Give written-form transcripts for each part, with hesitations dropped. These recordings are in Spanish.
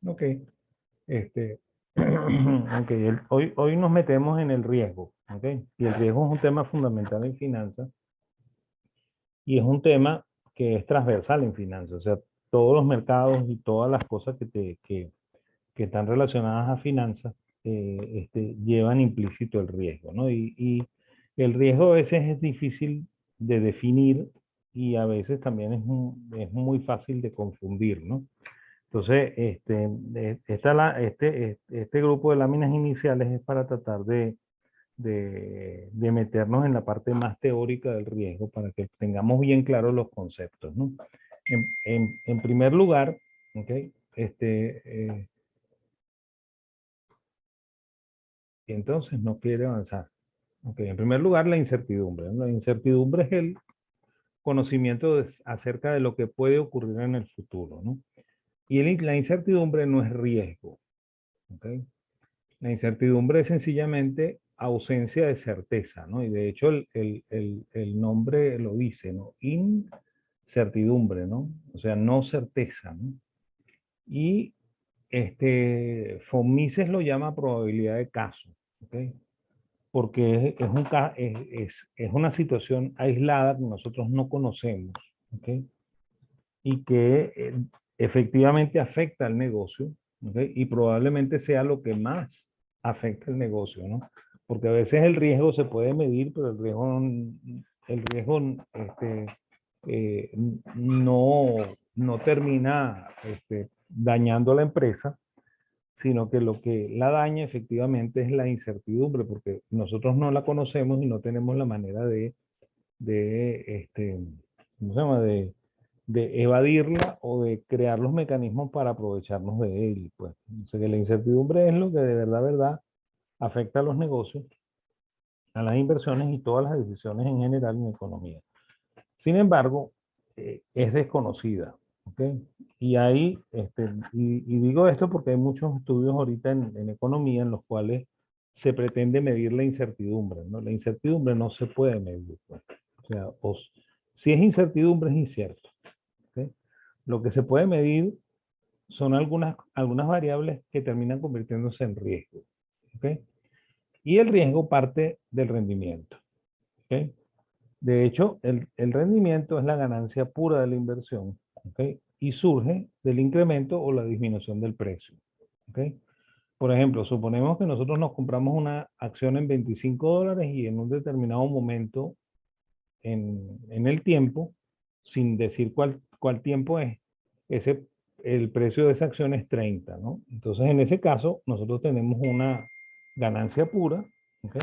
Ok. Este, ok, hoy nos metemos en el riesgo, ok. Y el riesgo es un tema fundamental en finanzas y es un tema que es transversal en finanzas. O sea, todos los mercados y todas las cosas que están relacionadas a finanzas llevan implícito el riesgo, ¿no? Y el riesgo a veces es difícil de definir y a veces también es muy fácil de confundir, ¿no? Entonces, este grupo de láminas iniciales es para tratar de meternos en la parte más teórica del riesgo para que tengamos bien claros los conceptos, ¿no? En primer lugar, ¿ok? Y entonces no quiere avanzar. ¿Ok? En primer lugar, la incertidumbre, ¿no? La incertidumbre es el conocimiento acerca de lo que puede ocurrir en el futuro, ¿no? Y la incertidumbre no es riesgo, ¿ok? La incertidumbre es sencillamente ausencia de certeza, ¿no? Y de hecho el nombre lo dice, ¿no? Incertidumbre, ¿no? O sea, no certeza, ¿no? Y von Mises lo llama probabilidad de caso, ¿ok? Porque es una situación aislada que nosotros no conocemos, ¿ok? Y que efectivamente afecta al negocio, ¿ok? Y probablemente sea lo que más afecta al negocio, ¿no? Porque a veces el riesgo se puede medir, pero el riesgo eh, no termina dañando a la empresa, sino que lo que la daña efectivamente es la incertidumbre, porque nosotros no la conocemos y no tenemos la manera de ¿cómo se llama? De evadirla o de crear los mecanismos para aprovecharnos de él. Pues. O sea que la incertidumbre es lo que de verdad afecta a los negocios, a las inversiones y todas las decisiones en general en economía. Sin embargo, es desconocida. ¿Ok? Y ahí, y digo esto porque hay muchos estudios ahorita en economía en los cuales se pretende medir la incertidumbre, ¿no? La incertidumbre no se puede medir. Pues. O sea, si es incertidumbre es incierto. ¿Ok? Lo que se puede medir son algunas variables que terminan convirtiéndose en riesgo. ¿Ok? Y el riesgo parte del rendimiento. ¿Ok? De hecho, el rendimiento es la ganancia pura de la inversión, ¿ok? Y surge del incremento o la disminución del precio, ¿ok? Por ejemplo, suponemos que nosotros nos compramos una acción en $25 y en un determinado momento en el tiempo, sin decir cuál tiempo es, ese, el precio de esa acción es 30, ¿no? Entonces, en ese caso, nosotros tenemos una ganancia pura, ¿ok?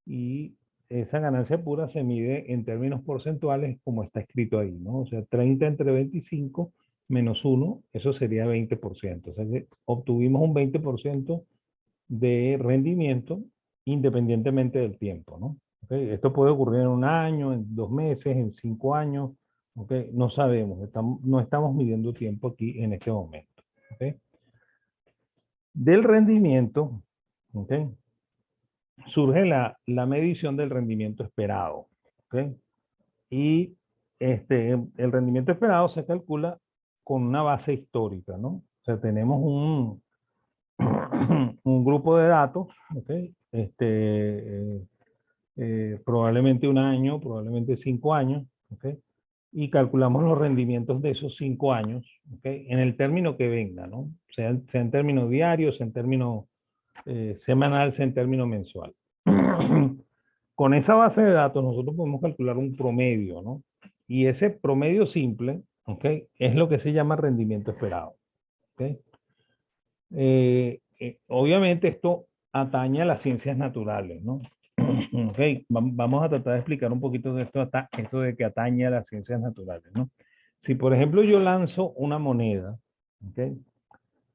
Y esa ganancia pura se mide en términos porcentuales como está escrito ahí, ¿no? O sea, 30 entre 25 menos 1, eso sería 20%. O sea, que obtuvimos un 20% de rendimiento independientemente del tiempo, ¿no? ¿Okay? Esto puede ocurrir en un año, en 2 meses, en 5 años, ¿okay? No sabemos, no estamos midiendo tiempo aquí en este momento. ¿Okay? Del rendimiento, ¿okay? Surge la medición del rendimiento esperado. ¿Okay? Y el rendimiento esperado se calcula con una base histórica, ¿no? O sea, tenemos un grupo de datos, ¿okay? Probablemente un año, probablemente 5 años, ¿okay? Y calculamos los rendimientos de esos 5 años, ¿okay? En el término que venga, ¿no? Sea en términos diarios, sea en términos semanal, sea en términos mensual. Con esa base de datos nosotros podemos calcular un promedio, ¿no? Y ese promedio simple, ¿ok? Es lo que se llama rendimiento esperado, ¿ok? Obviamente esto atañe a las ciencias naturales, ¿no? Ok, vamos a tratar de explicar un poquito de esto de que atañe a las ciencias naturales, ¿no? Si por ejemplo yo lanzo una moneda, ¿ok?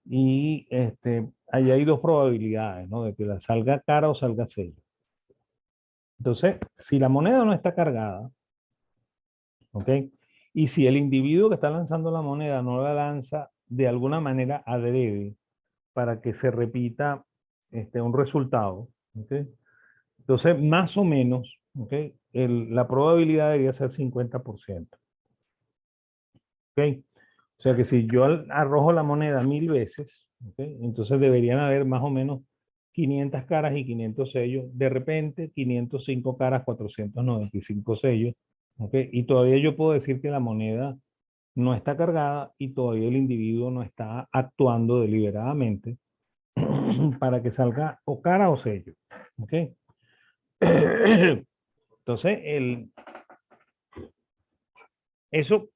Y ahí hay dos probabilidades, ¿no? De que la salga cara o salga cero. Entonces, si la moneda no está cargada, ¿ok? Y si el individuo que está lanzando la moneda no la lanza de alguna manera adrede para que se repita un resultado, ¿ok? Entonces, más o menos, ¿ok? La probabilidad debería ser 50%. ¿Ok? O sea que si yo arrojo la moneda 1000 veces, ¿ok? Entonces deberían haber más o menos 500 caras y 500 sellos. De repente, 505 caras, 495 sellos. ¿Ok? Y todavía yo puedo decir que la moneda no está cargada y todavía el individuo no está actuando deliberadamente para que salga o cara o sello. ¿Ok? Entonces, eso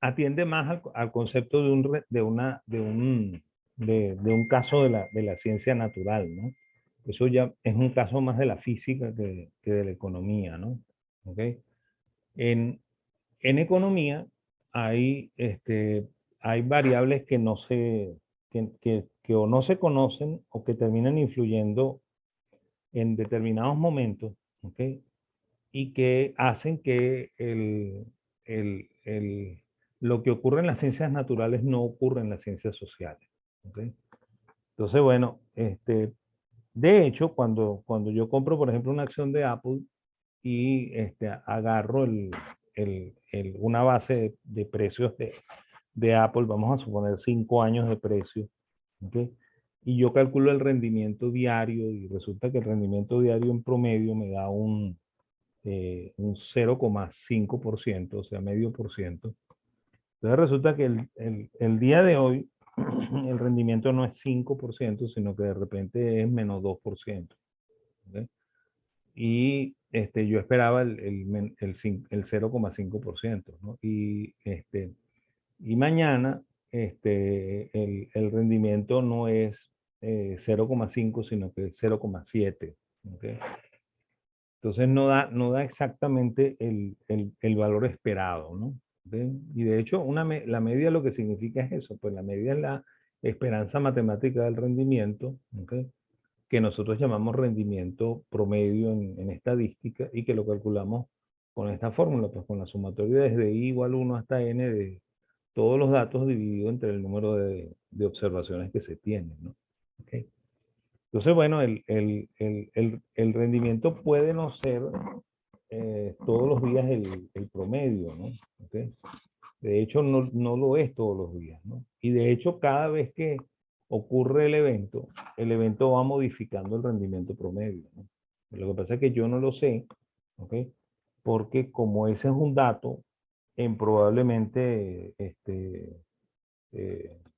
atiende más al concepto de de un caso de la ciencia natural, ¿no? Eso ya es un caso más de la física que de la economía, ¿no? ¿Ok? En, en economía hay, hay variables que no se, que o no se conocen o que terminan influyendo en determinados momentos, ¿ok? Y que hacen que lo que ocurre en las ciencias naturales no ocurre en las ciencias sociales. ¿Ok? Entonces, bueno, de hecho, cuando yo compro, por ejemplo, una acción de Apple y agarro una base de precios de Apple, vamos a suponer 5 años de precio, ¿ok? Y yo calculo el rendimiento diario y resulta que el rendimiento diario en promedio me da un 0,5%, o sea, medio por ciento. Entonces resulta que el día de hoy el rendimiento no es 5%, sino que de repente es menos 2%. ¿Okay? Y yo esperaba el 0,5%, ¿no? Y mañana el rendimiento no es 0,5, sino que es 0,7. ¿Okay? Entonces no da exactamente el valor esperado, ¿no? ¿Ven? Y de hecho, la media lo que significa es eso, pues la media es la esperanza matemática del rendimiento, ¿ok? Que nosotros llamamos rendimiento promedio en estadística y que lo calculamos con esta fórmula, pues con la sumatoria desde i igual 1 hasta n de todos los datos dividido entre el número de observaciones que se tienen, ¿no? ¿Okay? Entonces, bueno, el rendimiento puede no ser todos los días el promedio, ¿no? ¿Okay? De hecho, no lo es todos los días, ¿no? Y de hecho, cada vez que ocurre el evento va modificando el rendimiento promedio, ¿no? Lo que pasa es que yo no lo sé, ¿ok? Porque como ese es un dato en probablemente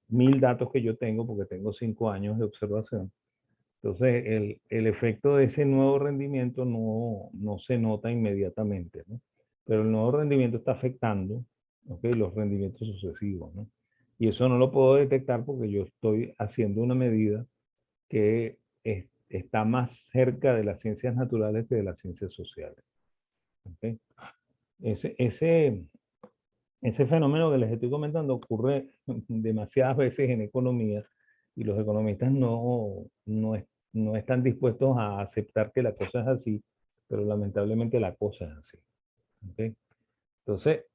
1000 datos que yo tengo, porque tengo 5 años de observación, entonces el efecto de ese nuevo rendimiento no se nota inmediatamente, ¿no? Pero el nuevo rendimiento está afectando, ¿ok? Los rendimientos sucesivos, ¿no? Y eso no lo puedo detectar porque yo estoy haciendo una medida que está más cerca de las ciencias naturales que de las ciencias sociales. ¿Ok? Ese, ese, ese fenómeno que les estoy comentando ocurre demasiadas veces en economía y los economistas no están dispuestos a aceptar que la cosa es así, pero lamentablemente la cosa es así. ¿Okay? Entonces,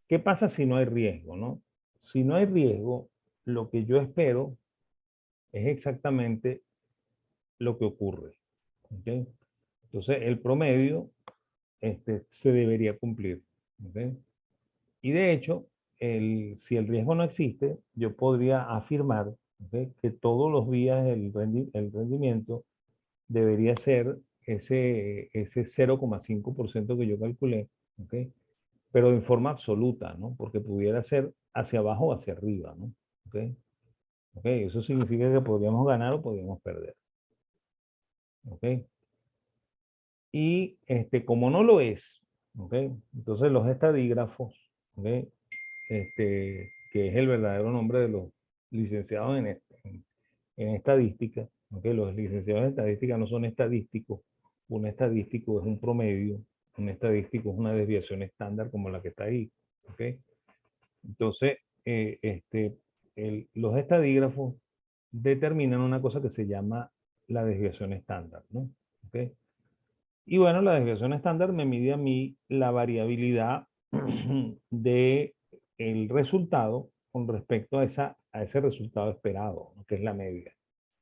¿qué pasa si no hay riesgo? ¿No? Si no hay riesgo, lo que yo espero es exactamente lo que ocurre. ¿Okay? Entonces, el promedio se debería cumplir. ¿Okay? Y de hecho, si el riesgo no existe, yo podría afirmar, ¿ok? Que todos los días el rendimiento debería ser ese 0,5% que yo calculé, ¿ok? Pero en forma absoluta, ¿no? Porque pudiera ser hacia abajo o hacia arriba, ¿no? ¿Ok? ¿Ok? Eso significa que podríamos ganar o podríamos perder. ¿Ok? Y como no lo es, ¿ok? Entonces los estadígrafos, ¿ok? Que es el verdadero nombre de los licenciados en estadística, ¿okay? Los licenciados en estadística no son estadísticos, un estadístico es un promedio, un estadístico es una desviación estándar como la que está ahí, ¿okay? Entonces, los estadígrafos determinan una cosa que se llama la desviación estándar, ¿no? ¿Okay? Y bueno, la desviación estándar me mide a mí la variabilidad de el resultado con respecto a ese resultado esperado, ¿no? Que es la media.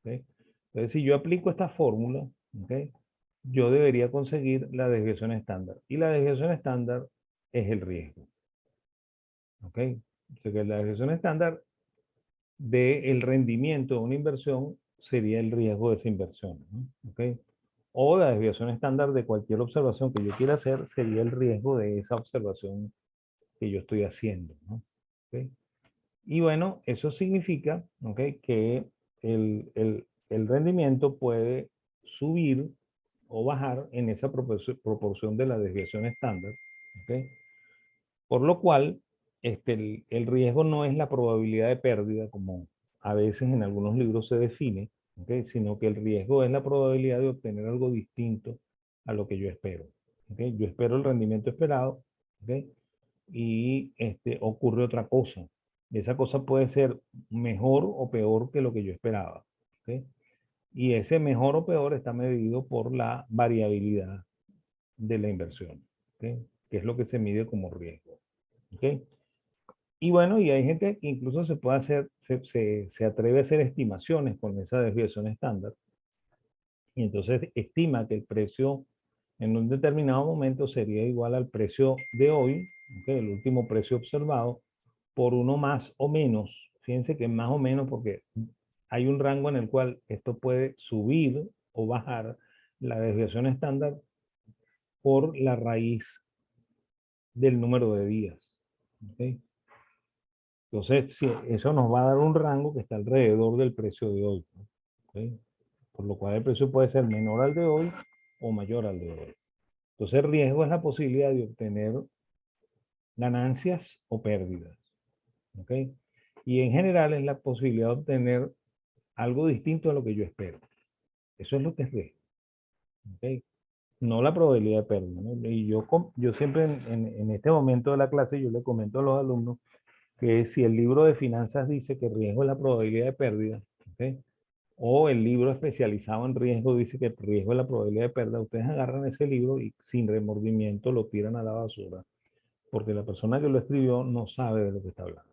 ¿Okay? Entonces, si yo aplico esta fórmula, ¿okay? Yo debería conseguir la desviación estándar. Y la desviación estándar es el riesgo. ¿Okay? O sea que la desviación estándar del rendimiento de una inversión sería el riesgo de esa inversión, ¿no? ¿Ok? O la desviación estándar de cualquier observación que yo quiera hacer sería el riesgo de esa observación que yo estoy haciendo, ¿no? ¿Ok? Y bueno, eso significa, ¿ok?, que el rendimiento puede subir o bajar en esa proporción de la desviación estándar, ¿ok? Por lo cual, el riesgo no es la probabilidad de pérdida, como a veces en algunos libros se define, ¿ok?, sino que el riesgo es la probabilidad de obtener algo distinto a lo que yo espero. ¿Ok? Yo espero el rendimiento esperado, ¿ok?, y ocurre otra cosa. Y esa cosa puede ser mejor o peor que lo que yo esperaba. ¿Ok? Y ese mejor o peor está medido por la variabilidad de la inversión, ¿ok?, que es lo que se mide como riesgo. ¿Ok? Y bueno, y hay gente que incluso se puede hacer, se atreve a hacer estimaciones con esa desviación estándar. Y entonces estima que el precio en un determinado momento sería igual al precio de hoy, ¿okay?, el último precio observado, por uno más o menos. Fíjense que más o menos porque hay un rango en el cual esto puede subir o bajar la desviación estándar por la raíz del número de días. ¿Okay? Entonces, si eso nos va a dar un rango que está alrededor del precio de hoy, ¿no? ¿Okay? Por lo cual el precio puede ser menor al de hoy o mayor al de hoy. Entonces, el riesgo es la posibilidad de obtener ganancias o pérdidas. ¿Ok? Y en general es la posibilidad de obtener algo distinto a lo que yo espero. Eso es lo que es riesgo. ¿Ok? No la probabilidad de pérdida, ¿no? Y yo siempre en este momento de la clase yo le comento a los alumnos que si el libro de finanzas dice que riesgo es la probabilidad de pérdida, ¿ok?, o el libro especializado en riesgo dice que riesgo es la probabilidad de pérdida, ustedes agarran ese libro y sin remordimiento lo tiran a la basura, porque la persona que lo escribió no sabe de lo que está hablando.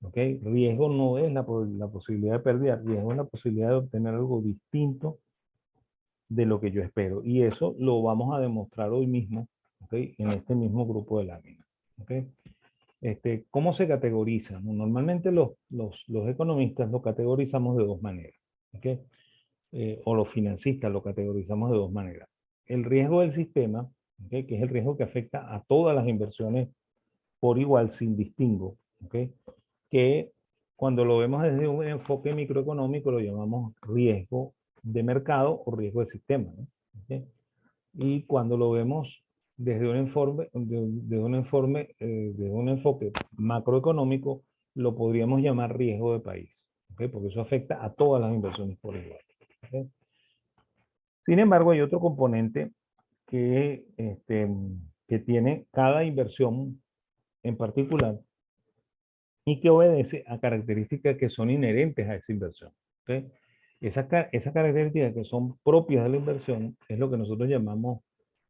¿Ok? Riesgo no es la posibilidad de pérdida, riesgo es la posibilidad de obtener algo distinto de lo que yo espero. Y eso lo vamos a demostrar hoy mismo, ¿ok?, en este mismo grupo de láminas. ¿Ok? ¿Cómo se categoriza? Normalmente los economistas lo categorizamos de dos maneras. ¿Ok? O los financistas lo categorizamos de dos maneras. El riesgo del sistema, ¿ok?, que es el riesgo que afecta a todas las inversiones por igual, sin distingo, ¿ok?, que cuando lo vemos desde un enfoque microeconómico lo llamamos riesgo de mercado o riesgo de sistema, ¿no? ¿Ok? Y cuando lo vemos desde de un enfoque macroeconómico, lo podríamos llamar riesgo de país, ¿ok?, porque eso afecta a todas las inversiones por igual. ¿Ok? Sin embargo, hay otro componente que, que tiene cada inversión en particular y que obedece a características que son inherentes a esa inversión. ¿Ok? Esas características que son propias de la inversión es lo que nosotros llamamos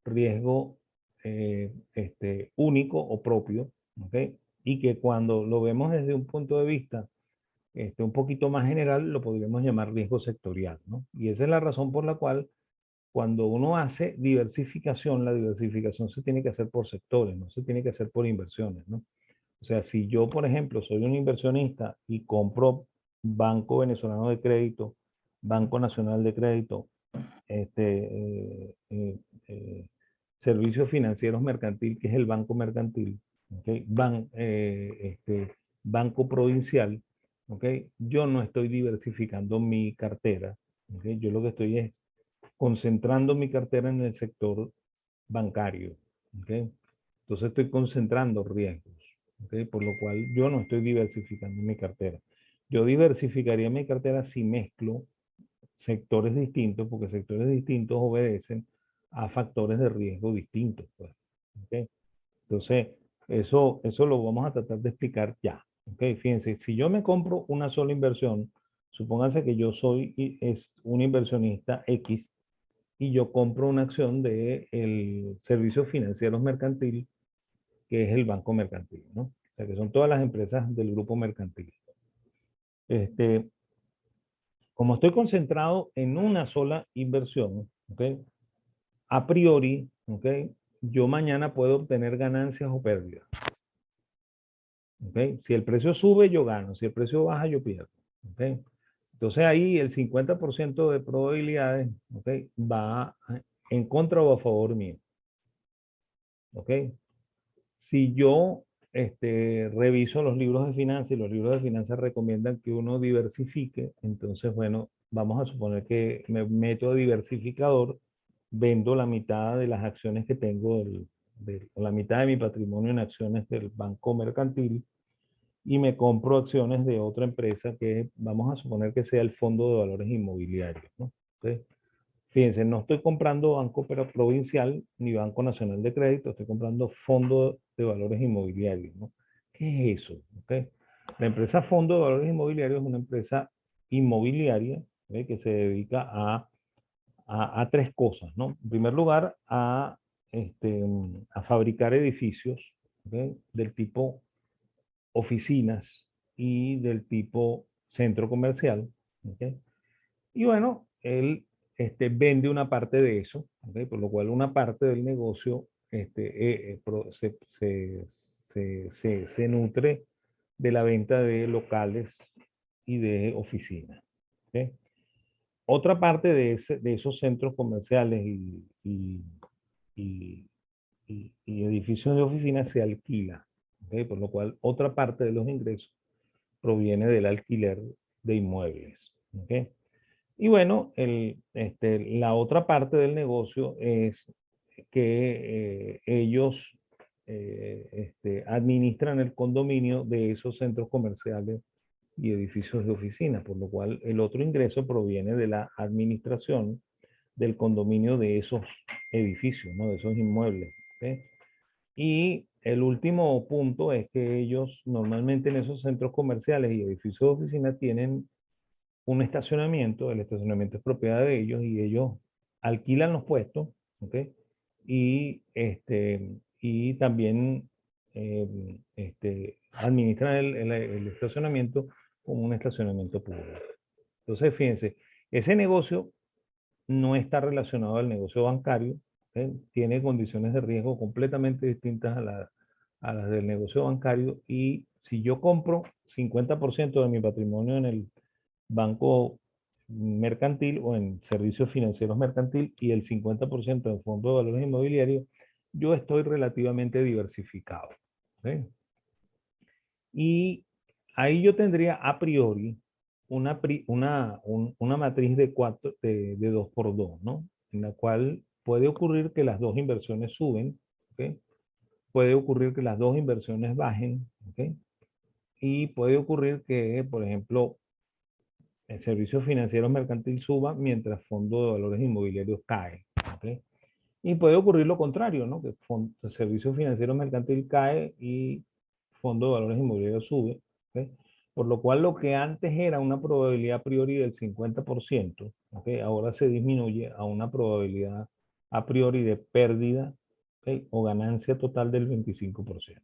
riesgo único o propio, ¿ok?, y que cuando lo vemos desde un punto de vista un poquito más general, lo podríamos llamar riesgo sectorial, ¿no? Y esa es la razón por la cual cuando uno hace diversificación, la diversificación se tiene que hacer por sectores, no se tiene que hacer por inversiones, ¿no? O sea, si yo, por ejemplo, soy un inversionista y compro Banco Venezolano de Crédito, Banco Nacional de Crédito, este, Servicios Financieros Mercantil, que es el Banco Mercantil, ¿okay?, Banco Provincial, ¿okay?, yo no estoy diversificando mi cartera, ¿okay? Yo lo que estoy es concentrando mi cartera en el sector bancario, ¿okay? Entonces estoy concentrando riesgos, ¿okay?, por lo cual yo no estoy diversificando mi cartera. Yo diversificaría mi cartera si mezclo sectores distintos, porque sectores distintos obedecen a factores de riesgo distintos, pues. ¿Okay? Entonces, eso lo vamos a tratar de explicar ya. ¿Okay? Fíjense, si yo me compro una sola inversión, supónganse que yo es un inversionista X y yo compro una acción de el Servicios Financieros Mercantil, que es el Banco Mercantil, ¿no? O sea, que son todas las empresas del grupo mercantil. Como estoy concentrado en una sola inversión, ¿okay?, a priori, ¿okay?, yo mañana puedo obtener ganancias o pérdidas. ¿Ok? Si el precio sube, yo gano. Si el precio baja, yo pierdo. ¿Ok? Entonces ahí el 50% de probabilidades, ¿ok?, va en contra o a favor mío. ¿Ok? Si yo reviso los libros de finanzas y los libros de finanzas recomiendan que uno diversifique, entonces, bueno, vamos a suponer que me meto a diversificador, vendo la mitad de las acciones que tengo, o la mitad de mi patrimonio en acciones del Banco Mercantil y me compro acciones de otra empresa que vamos a suponer que sea el Fondo de Valores Inmobiliarios, ¿no? Entonces, fíjense, no estoy comprando Banco Provincial ni Banco Nacional de Crédito, estoy comprando Fondo de Valores Inmobiliarios, ¿no? ¿Qué es eso? ¿Okay? La empresa Fondo de Valores Inmobiliarios es una empresa inmobiliaria, ¿okay?, que se dedica a tres cosas, ¿no? En primer lugar, a fabricar edificios, ¿okay?, del tipo oficinas y del tipo centro comercial, ¿okay? Y bueno, él vende una parte de eso, ¿okay?, por lo cual una parte del negocio se nutre de la venta de locales y de oficinas. ¿Okay? Otra parte de esos centros comerciales y- y edificios de oficinas se alquila, ¿okay?, por lo cual otra parte de los ingresos proviene del alquiler de inmuebles. ¿Okay? Y bueno, la otra parte del negocio es que ellos administran el condominio de esos centros comerciales y edificios de oficinas, por lo cual el otro ingreso proviene de la administración del condominio de esos edificios, ¿no?, de esos inmuebles. ¿Okay? Y el último punto es que ellos normalmente en esos centros comerciales y edificios de oficinas tienen un estacionamiento, el estacionamiento es propiedad de ellos y ellos alquilan los puestos, ¿ok? Y también administran el estacionamiento como un estacionamiento público. Entonces, fíjense, ese negocio no está relacionado al negocio bancario, ¿ok? Tiene condiciones de riesgo completamente distintas a las del negocio bancario y si yo compro 50% de mi patrimonio en el banco mercantil o en servicios financieros mercantil y el 50% en fondo de valores inmobiliarios, yo estoy relativamente diversificado. ¿Sí? Y ahí yo tendría a priori una matriz de 2 por 2, ¿no? En la cual puede ocurrir que las dos inversiones suben, ¿ok? Puede ocurrir que las dos inversiones bajen, ¿ok? Y puede ocurrir que, por ejemplo, el servicio financiero mercantil suba mientras fondo de valores inmobiliarios cae. ¿Okay? Y puede ocurrir lo contrario, ¿no? Que el servicio financiero mercantil cae y fondo de valores inmobiliarios sube. ¿Okay? Por lo cual lo que antes era una probabilidad a priori del 50%, ¿okay?, ahora se disminuye a una probabilidad a priori de pérdida, ¿okay?, o ganancia total del 25%.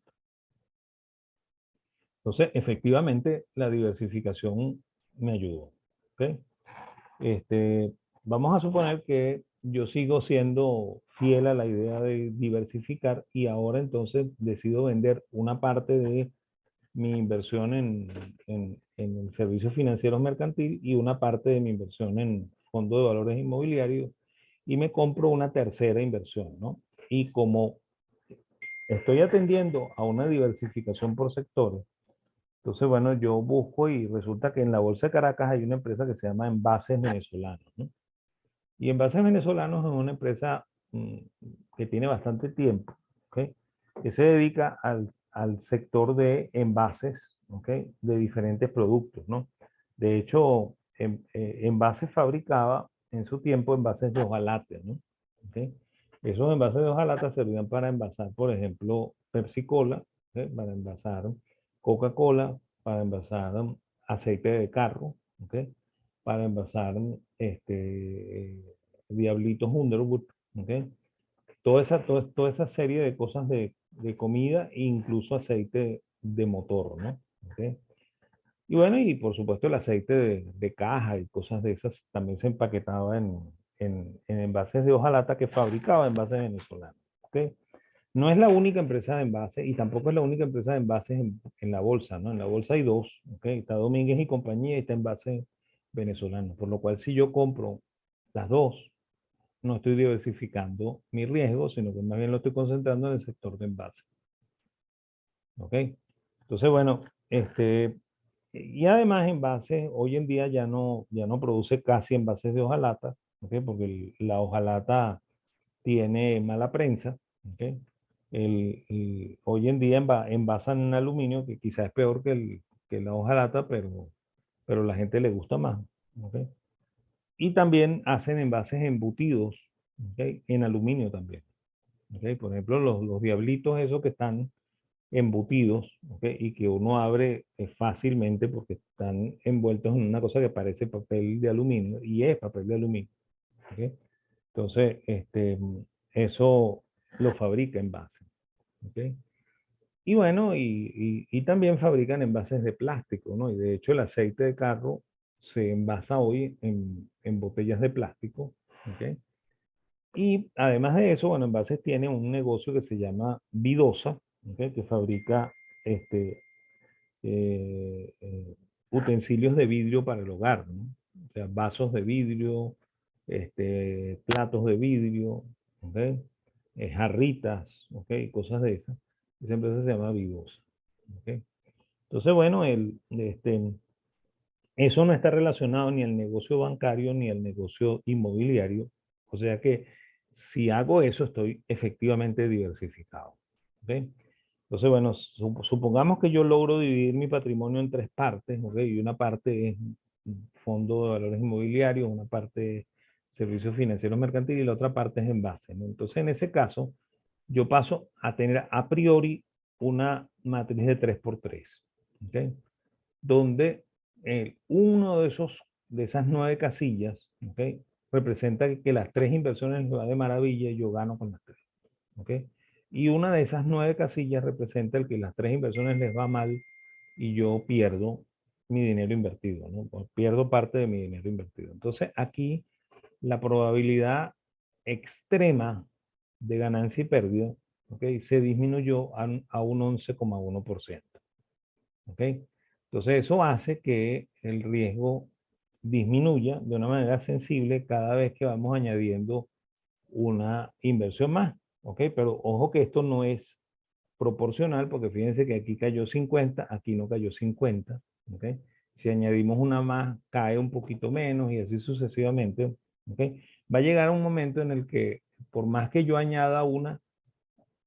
Entonces, efectivamente, la diversificación me ayudó. ¿Okay? Este, Vamos a suponer que yo sigo siendo fiel a la idea de diversificar y ahora entonces decido vender una parte de mi inversión en el servicio financiero mercantil y una parte de mi inversión en fondo de valores inmobiliarios y me compro una tercera inversión, ¿no? Y como estoy atendiendo a una diversificación por sectores, entonces, bueno, yo busco y resulta que en la Bolsa de Caracas hay una empresa que se llama Envases Venezolanos, ¿no? Y Envases Venezolanos es una empresa que tiene bastante tiempo, ¿ok?, que se dedica al sector de envases, ¿ok?, de diferentes productos, ¿no? De hecho, Envases fabricaba en su tiempo envases de hojalata, ¿no? ¿Ok? Esos envases de hojalata servían para envasar, por ejemplo, Pepsi Cola, ¿ok?, para envasar Coca-Cola, para envasar aceite de carro, ¿ok?, para envasar Diablitos Underwood, ¿ok? Toda esa serie de cosas de comida e incluso aceite de motor, ¿no? ¿Ok? Y bueno, y por supuesto el aceite de caja y cosas de esas también se empaquetaba en envases de hojalata que fabricaba envases venezolanos, ¿ok? No es la única empresa de envases y tampoco es la única empresa de envases en la bolsa, ¿no? En la bolsa hay dos, ¿ok? Está Domínguez y compañía y está Envase Venezolano. Por lo cual, si yo compro las dos, no estoy diversificando mi riesgo, sino que más bien lo estoy concentrando en el sector de envases. ¿Ok? Entonces, bueno, y además envases, hoy en día ya no produce casi envases de hojalata, ¿ok? Porque la hojalata tiene mala prensa, ¿ok? Hoy en día envasan en aluminio, que quizás es peor que la hojalata, pero a la gente le gusta más, ¿ok? Y también hacen envases embutidos, ¿ok? En aluminio también, ¿ok? Por ejemplo, los diablitos esos que están embutidos, ¿ok? Y que uno abre fácilmente porque están envueltos en una cosa que parece papel de aluminio y es papel de aluminio, ¿ok? Entonces, eso lo fabrica envase, ¿ok? Y bueno, y también fabrican envases de plástico, ¿no? Y de hecho el aceite de carro se envasa hoy en botellas de plástico, ¿ok? Y además de eso, bueno, Envases tiene un negocio que se llama Vidosa, ¿ok? Que fabrica este, utensilios de vidrio para el hogar, ¿no? O sea, vasos de vidrio, platos de vidrio, ¿ok? Jarritas, ¿ok? Cosas de esas. Esa empresa se llama Vidosa, ¿ok? Entonces, bueno, eso no está relacionado ni al negocio bancario ni al negocio inmobiliario. O sea que si hago eso, estoy efectivamente diversificado. ¿Ok? Entonces, bueno, supongamos que yo logro dividir mi patrimonio en tres partes, ¿ok? Y una parte es fondo de valores inmobiliarios, una parte es servicios financieros mercantiles y la otra parte es envase, ¿no? Entonces, en ese caso, yo paso a tener a priori una matriz de 3x3, ¿ok? Donde uno de esas 9 casillas, ¿ok? Representa que las tres inversiones les va de maravilla y yo gano con las tres, ¿ok? Y una de esas 9 casillas representa el que las tres inversiones les va mal y yo pierdo mi dinero invertido, ¿no? Pues pierdo parte de mi dinero invertido. Entonces aquí la probabilidad extrema de ganancia y pérdida, ¿ok? Se disminuyó a un 11,1%. ¿Ok? Entonces eso hace que el riesgo disminuya de una manera sensible cada vez que vamos añadiendo una inversión más. ¿Ok? Pero ojo que esto no es proporcional porque fíjense que aquí cayó 50, aquí no cayó 50. ¿Ok? Si añadimos una más, cae un poquito menos y así sucesivamente. ¿Ok? Va a llegar un momento en el que por más que yo añada una,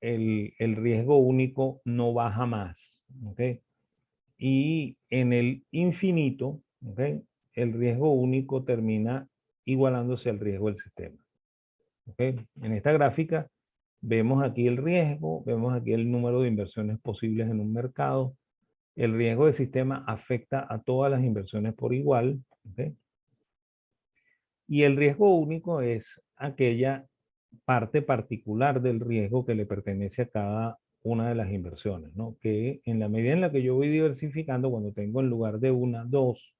el riesgo único no baja más. ¿Ok? Y en el infinito, ¿okay? El riesgo único termina igualándose al riesgo del sistema. ¿Okay? En esta gráfica vemos aquí el riesgo, vemos aquí el número de inversiones posibles en un mercado. El riesgo del sistema afecta a todas las inversiones por igual. ¿Okay? Y el riesgo único es aquella parte particular del riesgo que le pertenece a cada una de las inversiones, ¿no? Que en la medida en la que yo voy diversificando, cuando tengo en lugar de una, dos,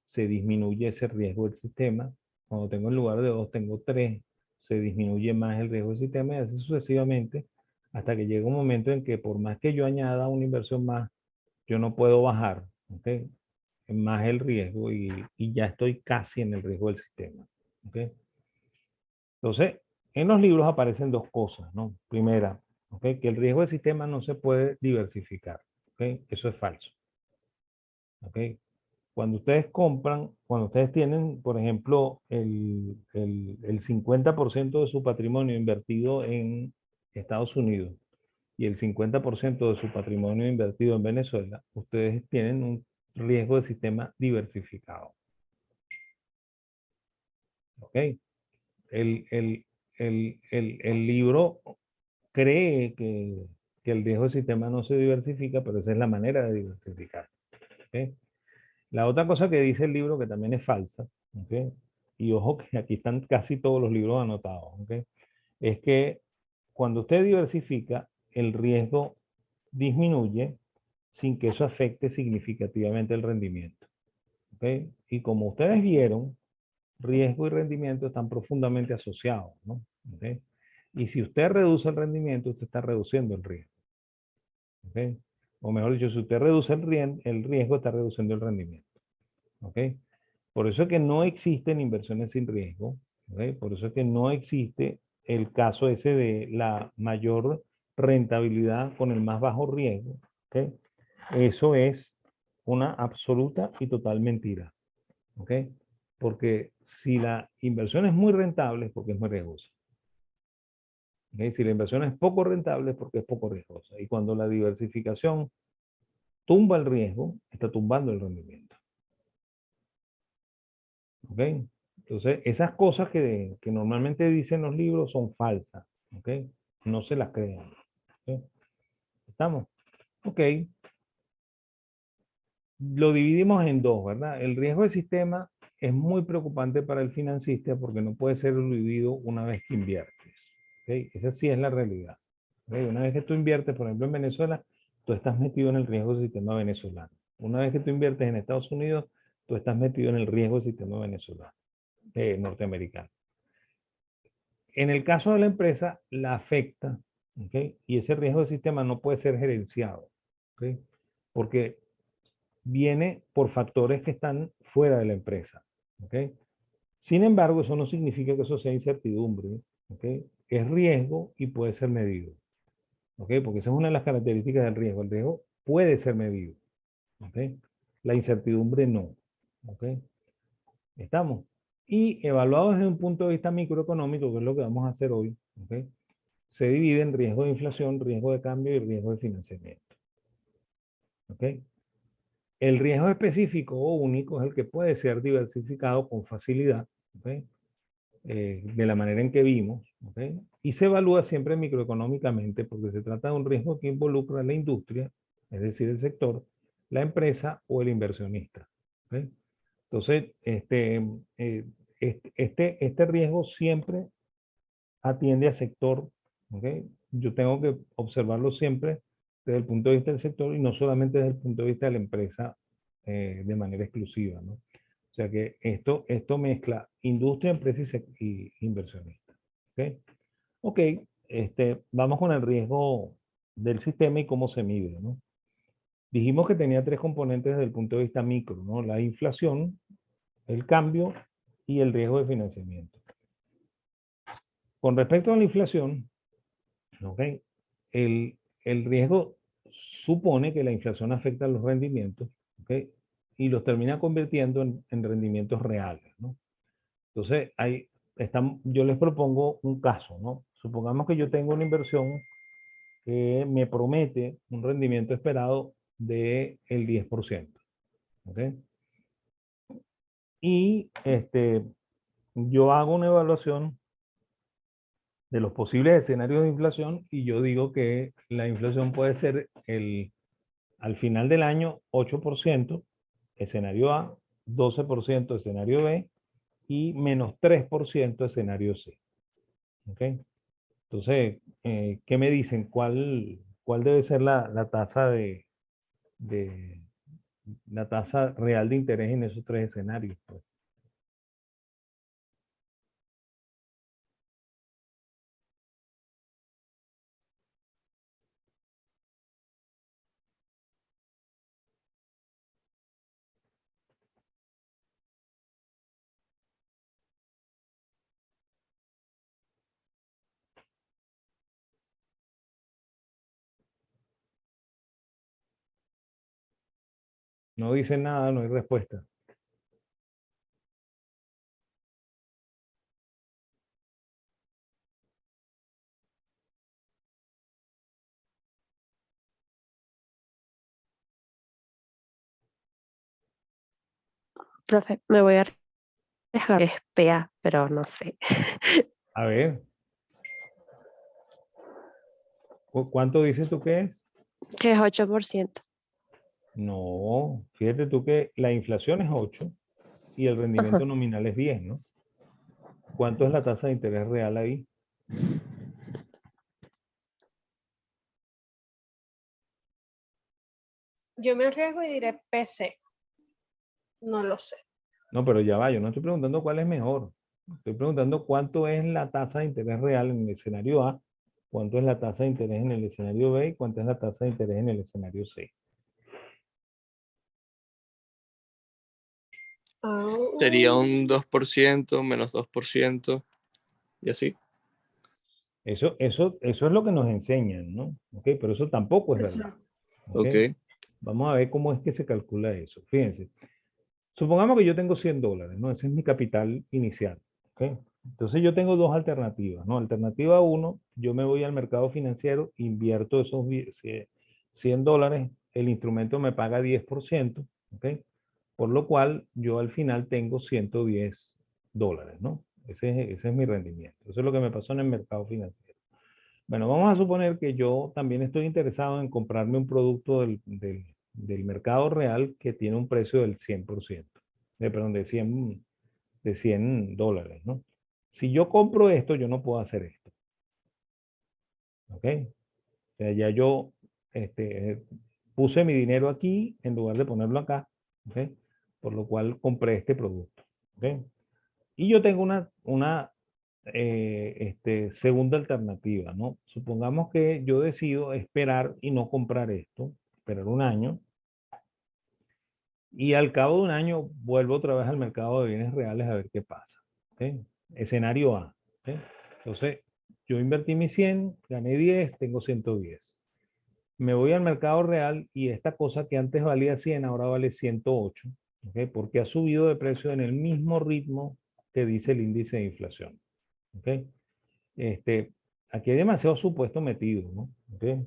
se disminuye ese riesgo del sistema. Cuando tengo en lugar de dos, tengo tres, se disminuye más el riesgo del sistema y así sucesivamente hasta que llega un momento en que por más que yo añada una inversión más, yo no puedo bajar, ¿ok? Más el riesgo y ya estoy casi en el riesgo del sistema, ¿ok? Entonces, en los libros aparecen dos cosas, ¿no? Primera, ¿okay? Que el riesgo del sistema no se puede diversificar, ¿ok? Eso es falso, ¿ok? Cuando ustedes compran, cuando ustedes tienen, por ejemplo, el 50% de su patrimonio invertido en Estados Unidos y el 50% de su patrimonio invertido en Venezuela, ustedes tienen un riesgo de sistema diversificado, ¿ok? El, el, el libro cree que el riesgo del sistema no se diversifica, pero esa es la manera de diversificar. ¿Okay? La otra cosa que dice el libro, que también es falsa, ¿okay? Y ojo que aquí están casi todos los libros anotados, ¿okay? Es que cuando usted diversifica, el riesgo disminuye sin que eso afecte significativamente el rendimiento. ¿Okay? Y como ustedes vieron, riesgo y rendimiento están profundamente asociados, ¿no? ¿Okay? Y si usted reduce el rendimiento, usted está reduciendo el riesgo. ¿Ok? O mejor dicho, si usted reduce el riesgo, está reduciendo el rendimiento. ¿Ok? Por eso es que no existen inversiones sin riesgo. ¿Ok? Por eso es que no existe el caso ese de la mayor rentabilidad con el más bajo riesgo. ¿Ok? Eso es una absoluta y total mentira. ¿Ok? Porque si la inversión es muy rentable es porque es muy riesgosa. ¿Ok? Si la inversión es poco rentable es porque es poco riesgosa. Y cuando la diversificación tumba el riesgo, está tumbando el rendimiento. ¿Ok? Entonces, esas cosas que normalmente dicen los libros son falsas. ¿Ok? No se las crean. ¿Ok? ¿Estamos? Ok. Lo dividimos en dos, ¿verdad? El riesgo del sistema es muy preocupante para el financista porque no puede ser vivido una vez que inviertes. ¿Ok? Esa sí es la realidad. ¿Ok? Una vez que tú inviertes, por ejemplo, en Venezuela, tú estás metido en el riesgo del sistema venezolano. Una vez que tú inviertes en Estados Unidos, tú estás metido en el riesgo del sistema venezolano, norteamericano. En el caso de la empresa, la afecta, ¿ok? Y ese riesgo del sistema no puede ser gerenciado, ¿ok? Porque viene por factores que están fuera de la empresa, ¿ok? Sin embargo, eso no significa que eso sea incertidumbre, ¿ok? Es riesgo y puede ser medido, ¿ok? Porque esa es una de las características del riesgo. El riesgo puede ser medido, ¿ok? La incertidumbre no, ¿ok? ¿Estamos? Y evaluado desde un punto de vista microeconómico, que es lo que vamos a hacer hoy, ¿ok? Se divide en riesgo de inflación, riesgo de cambio y riesgo de financiamiento, ¿ok? El riesgo específico o único es el que puede ser diversificado con facilidad, ¿okay? De la manera en que vimos, ¿okay? Y se evalúa siempre microeconómicamente porque se trata de un riesgo que involucra a la industria, es decir, el sector, la empresa o el inversionista. ¿Okay? Entonces, este riesgo siempre atiende a sector. ¿Okay? Yo tengo que observarlo siempre desde el punto de vista del sector y no solamente desde el punto de vista de la empresa de manera exclusiva, ¿no? O sea que esto mezcla industria, empresa y inversionista. ¿Ok? Ok, vamos con el riesgo del sistema y cómo se mide, ¿no? Dijimos que tenía tres componentes desde el punto de vista micro, ¿no? La inflación, el cambio y el riesgo de financiamiento. Con respecto a la inflación, ¿ok? El riesgo supone que la inflación afecta a los rendimientos, ¿ok? Y los termina convirtiendo en rendimientos reales, ¿no? Entonces, yo les propongo un caso, ¿no? Supongamos que yo tengo una inversión que me promete un rendimiento esperado del 10%, ¿ok? Y yo hago una evaluación de los posibles escenarios de inflación y yo digo que la inflación puede ser al final del año 8%, escenario A, 12% escenario B y menos 3% escenario C. ¿Ok? Entonces, ¿qué me dicen? ¿Cuál debe ser la tasa de la tasa real de interés en esos tres escenarios? Pues? No dicen nada, no hay respuesta. Profe, me voy a arriesgar que es PA, pero no sé. A ver, ¿cuánto dices tú que es? Que es 8%. No, fíjate tú que la inflación es 8 y el rendimiento Ajá. nominal es 10, ¿no? ¿Cuánto es la tasa de interés real ahí? Yo me arriesgo y diré PC. No lo sé. No, pero ya va, yo no estoy preguntando cuál es mejor. Estoy preguntando cuánto es la tasa de interés real en el escenario A, cuánto es la tasa de interés en el escenario B y cuánto es la tasa de interés en el escenario C. Sería un 2%, menos 2%, y así. Eso es lo que nos enseñan, ¿no? ¿Ok? Pero eso tampoco es verdad. ¿Ok? Ok. Vamos a ver cómo es que se calcula eso. Fíjense. Supongamos que yo tengo $100, ¿no? Ese es mi capital inicial. ¿Ok? Entonces yo tengo dos alternativas, ¿no? Alternativa 1, yo me voy al mercado financiero, invierto esos $100, el instrumento me paga 10%, ¿ok? Por lo cual yo al final tengo $110, ¿no? Ese es mi rendimiento. Eso es lo que me pasó en el mercado financiero. Bueno, vamos a suponer que yo también estoy interesado en comprarme un producto del mercado real que tiene un precio del 100%, perdón, de 100 dólares, ¿no? Si yo compro esto, yo no puedo hacer esto. ¿Ok? O sea, ya yo puse mi dinero aquí en lugar de ponerlo acá. ¿Ok? Por lo cual compré este producto. ¿Ok? Y yo tengo una segunda alternativa, ¿no? Supongamos que yo decido esperar y no comprar esto, esperar un año, y al cabo de un año vuelvo otra vez al mercado de bienes reales a ver qué pasa. ¿Okay? Escenario A. ¿Okay? Entonces, yo invertí mis 100, gané 10, tengo 110. Me voy al mercado real y esta cosa que antes valía 100, ahora vale 108. ¿Okay? Porque ha subido de precio en el mismo ritmo que dice el índice de inflación. ¿Okay? Aquí hay demasiado supuesto metido, ¿no? ¿Okay?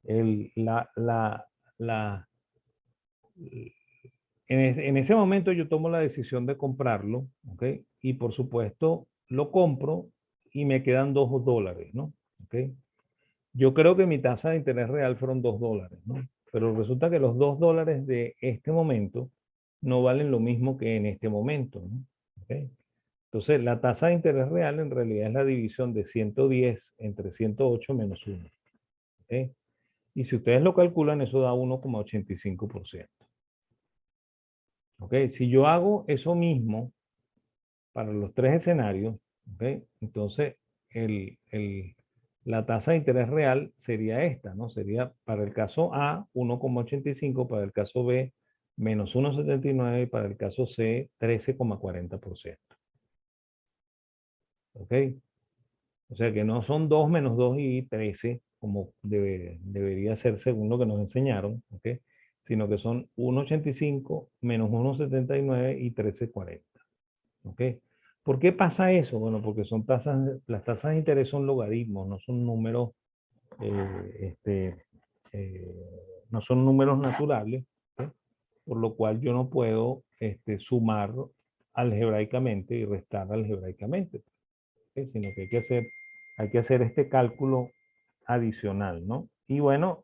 El, la, en ese momento yo tomo la decisión de comprarlo, ¿ok? Y por supuesto lo compro y me quedan $2, ¿no? ¿Ok? Yo creo que mi tasa de interés real fueron $2, ¿no? Pero resulta que los $2 de este momento no valen lo mismo que en este momento, ¿no? ¿Ok? Entonces, la tasa de interés real en realidad es la división de 110 entre 108 menos 1. ¿Ok? Y si ustedes lo calculan, eso da 1,85%. ¿Ok? Si yo hago eso mismo para los tres escenarios, ¿ok? Entonces la tasa de interés real sería esta, ¿no? Sería para el caso A 1,85, para el caso B menos 1,79 y para el caso C 13,40%. ¿Ok? O sea que no son 2 menos 2 y 13, como debería ser según lo que nos enseñaron, ¿ok? Sino que son 1,85 menos 1,79 y 13,40. ¿Ok? ¿Por qué pasa eso? Bueno, porque son las tasas de interés son logaritmos, no son números, no son números naturales, ¿ok? Por lo cual yo no puedo sumar algebraicamente y restar algebraicamente, ¿ok? Sino que hay que hacer este cálculo adicional, ¿no? Y bueno,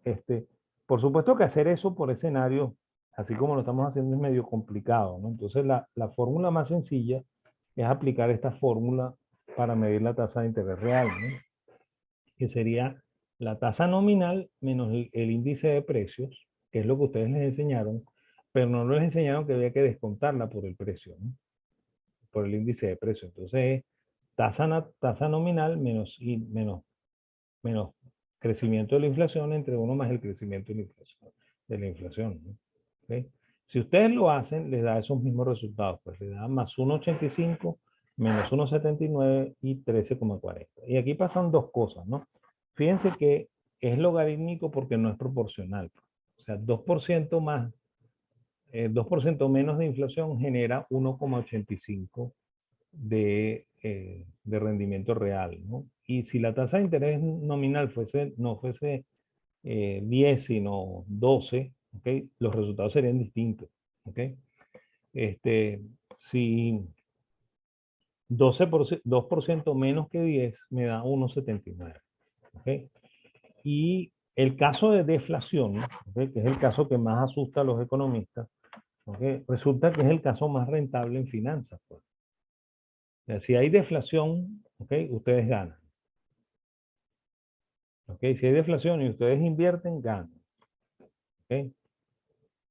por supuesto que hacer eso por escenario, así como lo estamos haciendo, es medio complicado, ¿no? Entonces la fórmula más sencilla es aplicar esta fórmula para medir la tasa de interés real, ¿no? Que sería la tasa nominal menos el índice de precios, que es lo que ustedes les enseñaron, pero no les enseñaron que había que descontarla por el precio, ¿no? Por el índice de precios. Entonces es tasa nominal menos crecimiento de la inflación entre 1 más el crecimiento de la inflación, ¿no? ¿Okay? Si ustedes lo hacen, les da esos mismos resultados, pues les da más 1,85, menos 1,79 y 13,40. Y aquí pasan dos cosas, ¿no? Fíjense que es logarítmico porque no es proporcional. O sea, 2% más, 2% menos de inflación genera 1,85 de rendimiento real, ¿no? Y si la tasa de interés nominal no fuese 10, sino 12, ¿okay? Los resultados serían distintos. ¿Okay? Si 2% menos que 10 me da 1,79. ¿Okay? Y el caso de deflación, ¿okay? Que es el caso que más asusta a los economistas, ¿okay? Resulta que es el caso más rentable en finanzas. Pues. O sea, si hay deflación, ¿okay? Ustedes ganan. ¿Okay? Si hay deflación y ustedes invierten, ganan. ¿Okay?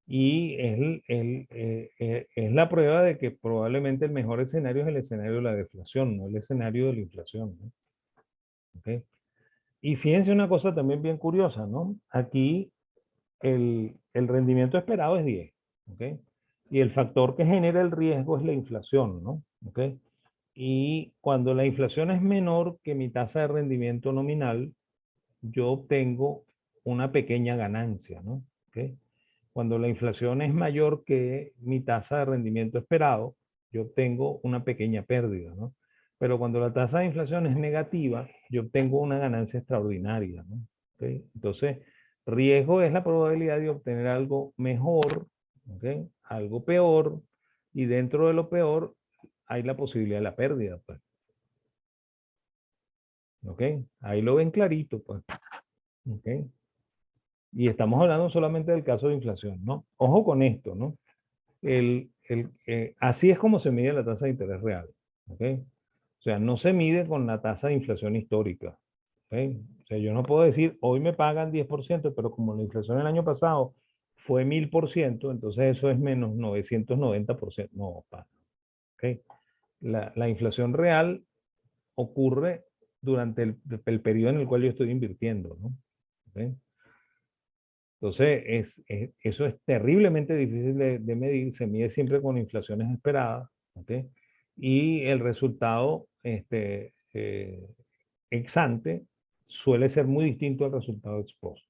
Y es es la prueba de que probablemente el mejor escenario es el escenario de la deflación, no el escenario de la inflación, ¿no? ¿Ok? Y fíjense una cosa también bien curiosa, ¿no? Aquí el rendimiento esperado es 10, ¿ok? Y el factor que genera el riesgo es la inflación, ¿no? ¿Ok? Y cuando la inflación es menor que mi tasa de rendimiento nominal, yo obtengo una pequeña ganancia, ¿no? ¿Ok? Cuando la inflación es mayor que mi tasa de rendimiento esperado, yo obtengo una pequeña pérdida, ¿no? Pero cuando la tasa de inflación es negativa, yo obtengo una ganancia extraordinaria, ¿no? ¿Ok? Entonces, riesgo es la probabilidad de obtener algo mejor, ¿ok? Algo peor, y dentro de lo peor hay la posibilidad de la pérdida, pues. ¿Ok? Ahí lo ven clarito, pues. ¿Ok? Y estamos hablando solamente del caso de inflación, ¿no? Ojo con esto, ¿no? Así es como se mide la tasa de interés real, ¿ok? O sea, no se mide con la tasa de inflación histórica, ¿ok? O sea, yo no puedo decir, hoy me pagan 10%, pero como la inflación el año pasado fue 1000%, entonces eso es menos 990%. No, ¿ok? La inflación real ocurre durante el periodo en el cual yo estoy invirtiendo, ¿no? ¿Ok? Entonces, eso es terriblemente difícil de medir, se mide siempre con inflaciones esperadas, ¿ok? Y el resultado ex ante suele ser muy distinto al resultado ex post.